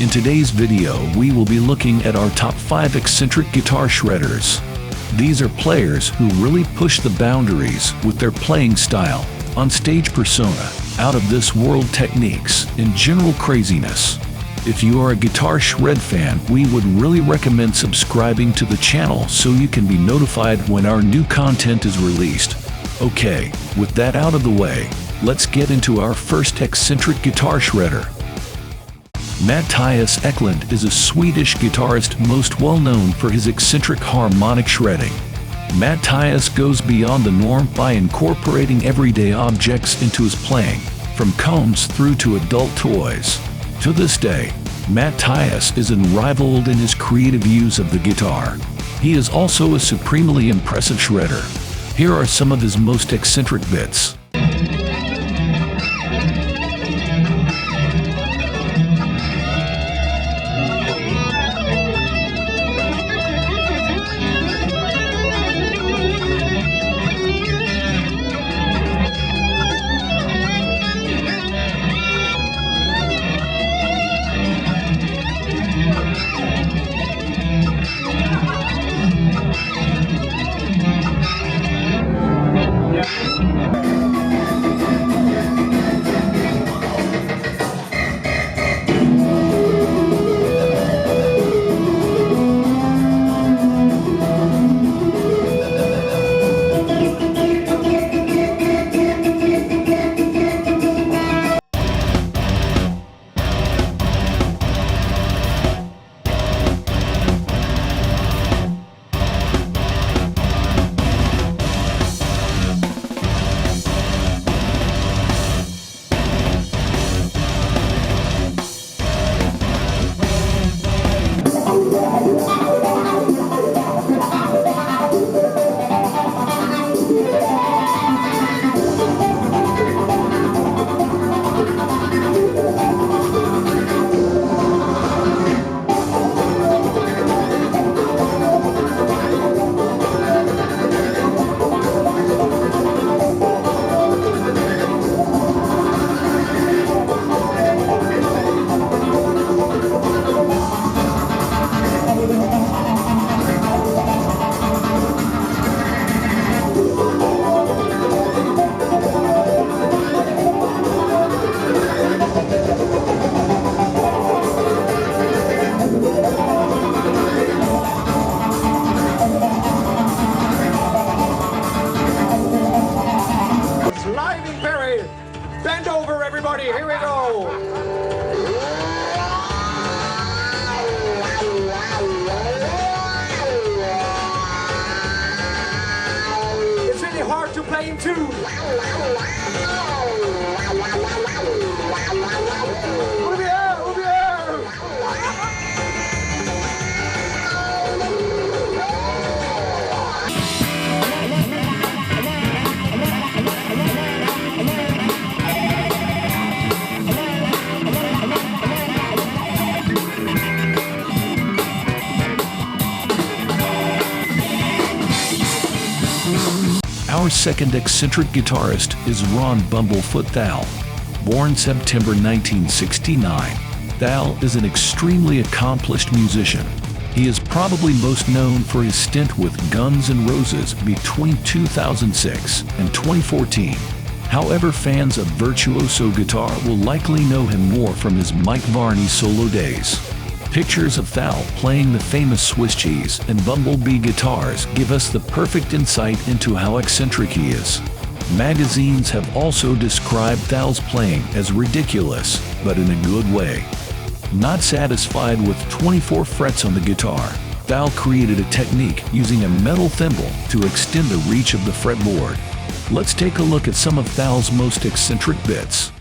In today's video, we will be looking at our top 5 eccentric guitar shredders. These are players who really push the boundaries with their playing style, on-stage persona, out-of-this-world techniques, and general craziness. If you are a guitar shred fan, we would really recommend subscribing to the channel so you can be notified when our new content is released. Okay, with that out of the way, let's get into our first eccentric guitar shredder. Mattias Eklund is a Swedish guitarist most well known for his eccentric harmonic shredding. Mattias goes beyond the norm by incorporating everyday objects into his playing, from combs through to adult toys. To this day, Mattias is unrivaled in his creative use of the guitar. He is also a supremely impressive shredder. Here are some of his most eccentric bits. Bend over, everybody. Here we go. It's really hard to play in tune. Over here, over here. Our second eccentric guitarist is RonBumblefoot Thal. Born September 1969, Thal is an extremely accomplished musician. He is probably most known for his stint with Guns N' Roses between 2006 and 2014. However, fans of virtuoso guitar will likely know him more from his Mike Varney solo days. Pictures of Thal playing the famous Swiss cheese and bumblebee guitars give us the perfect insight into how eccentric he is. Magazines have also described Thal's playing as ridiculous, but in a good way. Not satisfied with 24 frets on the guitar, Thal created a technique using a metal thimble to extend the reach of the fretboard. Let's take a look at some of Thal's most eccentric bits.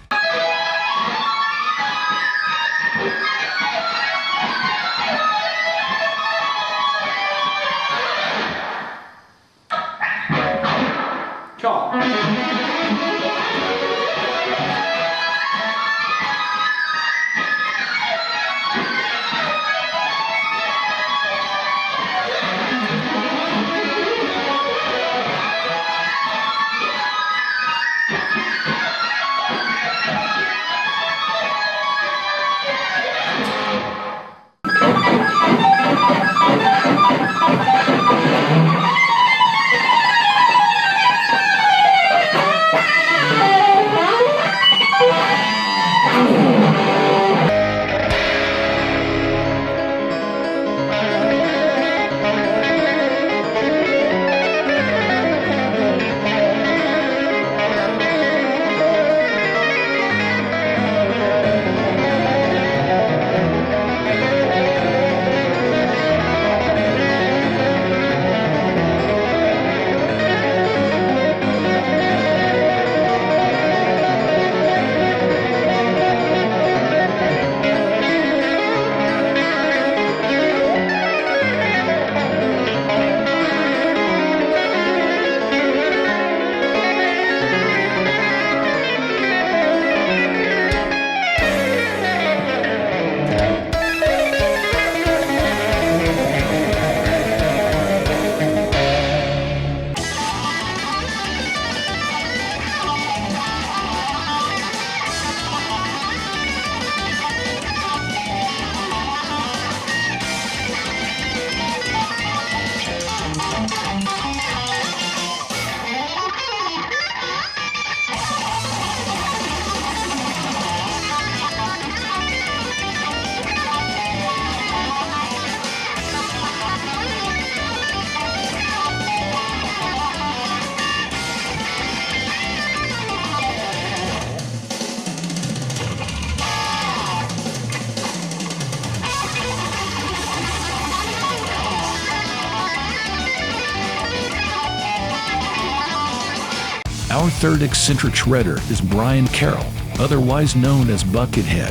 Our third eccentric shredder is Brian Carroll, otherwise known as Buckethead.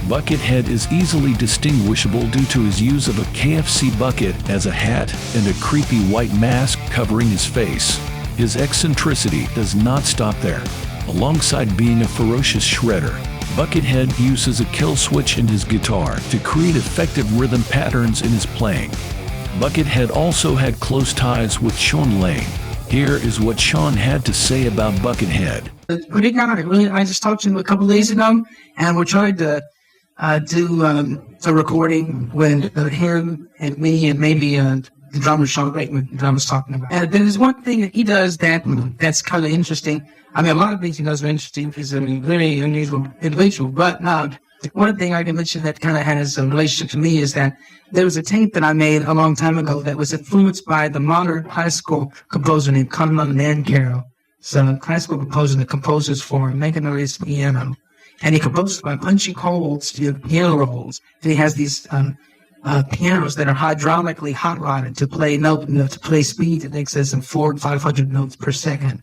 Buckethead is easily distinguishable due to his use of a KFC bucket as a hat and a creepy white mask covering his face. His eccentricity does not stop there. Alongside being a ferocious shredder, Buckethead uses a kill switch in his guitar to create effective rhythm patterns in his playing. Buckethead also had close ties with Sean Lane. Here is what Sean had to say about Buckethead. Pretty good. I just talked to him a couple days ago, and we're trying to do a recording with him and me and maybe the drummer Sean Lane that I was talking about. And there's one thing that he does that's kind of interesting. I mean, a lot of things he does are interesting. He's a very unusual individual, but one thing I can mention that kind of has a relationship to me is that there was a tape that I made a long time ago that was influenced by the modern classical composer named Conlon Carroll. So a classical composer that composes for mechanized piano. And he composes by punching holes to piano rolls. And he has these pianos that are hydraulically hot rodded to play to play speeds in excess of 400 and 500 notes per second.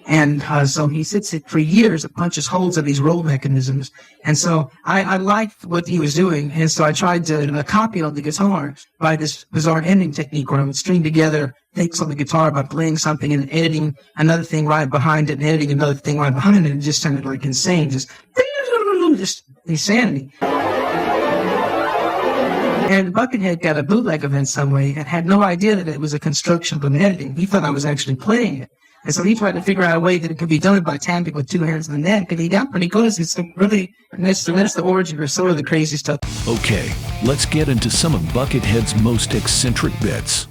And so he sits it for years and punches holes in these roll mechanisms. And so I liked what he was doing. And so I tried to copy it on the guitar by this bizarre ending technique where I would string together things on the guitar by playing something and editing another thing right behind it and editing another thing right behind it. And it just sounded like insane, just insanity. And Buckethead got a bootleg of it in some way and had no idea that it was a construction of editing. He thought I was actually playing it. And so he tried to figure out a way that it could be done by tapping with two hands on the neck, and he got pretty close. It's really, that's the origin of some of the crazy stuff. Okay, let's get into some of Buckethead's most eccentric bits.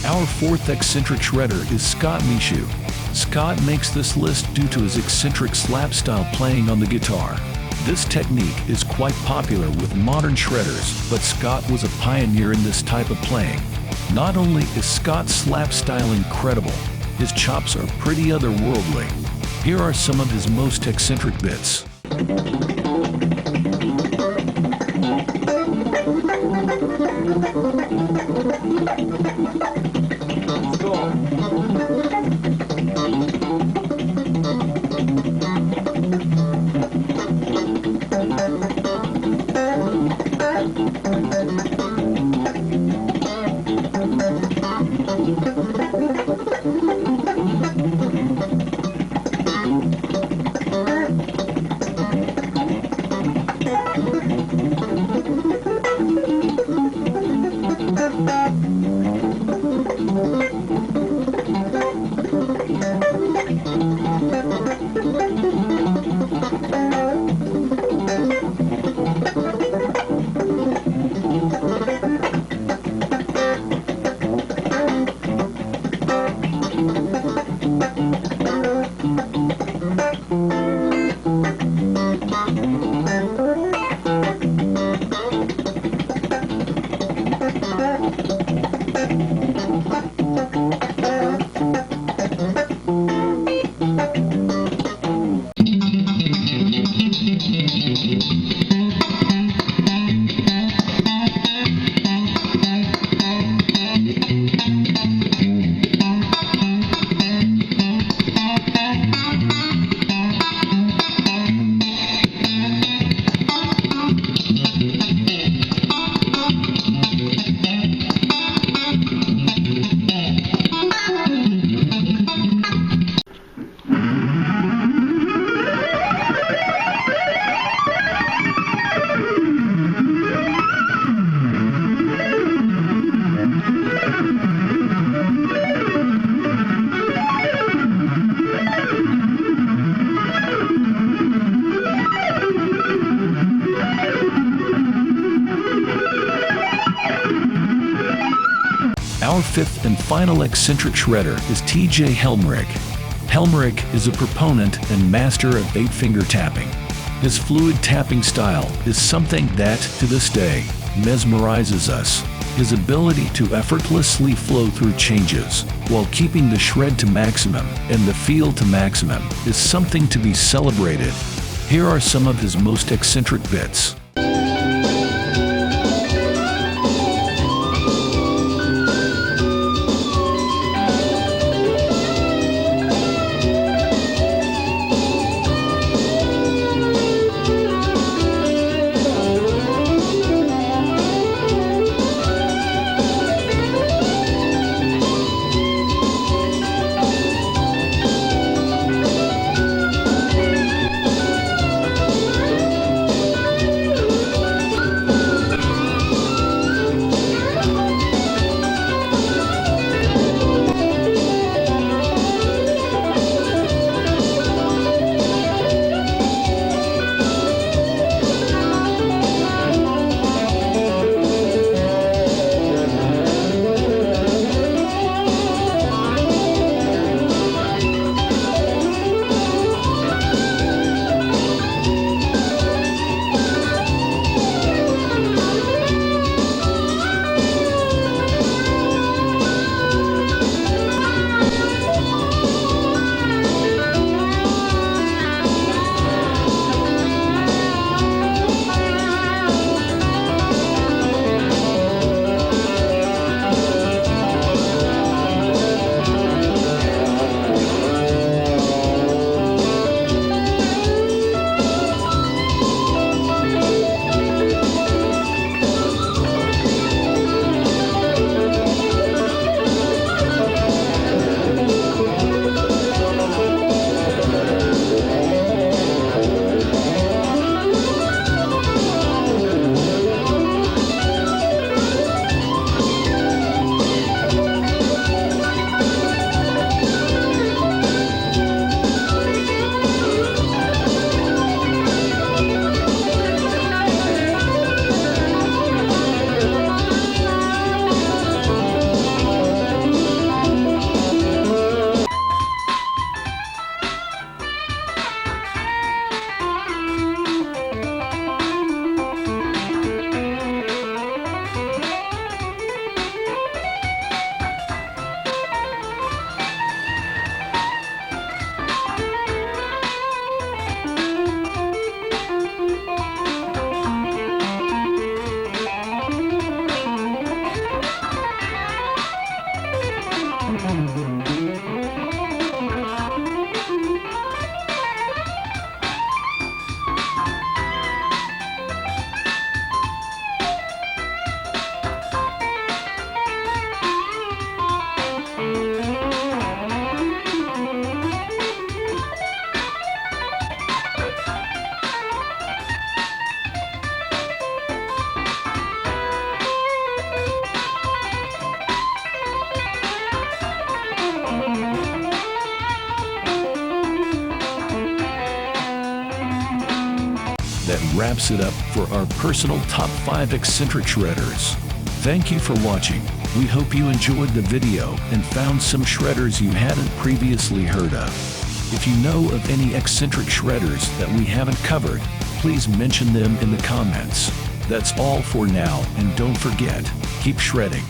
Our fourth eccentric shredder is Scott Michu. Scott makes this list due to his eccentric slap style playing on the guitar. This technique is quite popular with modern shredders, but Scott was a pioneer in this type of playing. Not only is Scott's slap style incredible, his chops are pretty otherworldly. Here are some of his most eccentric bits. fifth and final eccentric shredder is TJ Helmrick. Helmrick is a proponent and master of 8-finger tapping. His fluid tapping style is something that, to this day, mesmerizes us. His ability to effortlessly flow through changes while keeping the shred to maximum and the feel to maximum is something to be celebrated. Here are some of his most eccentric bits. That wraps it up for our personal top 5 eccentric shredders. Thank you for watching. We hope you enjoyed the video and found some shredders you hadn't previously heard of. If you know of any eccentric shredders that we haven't covered, please mention them in the comments. That's all for now, and don't forget, keep shredding.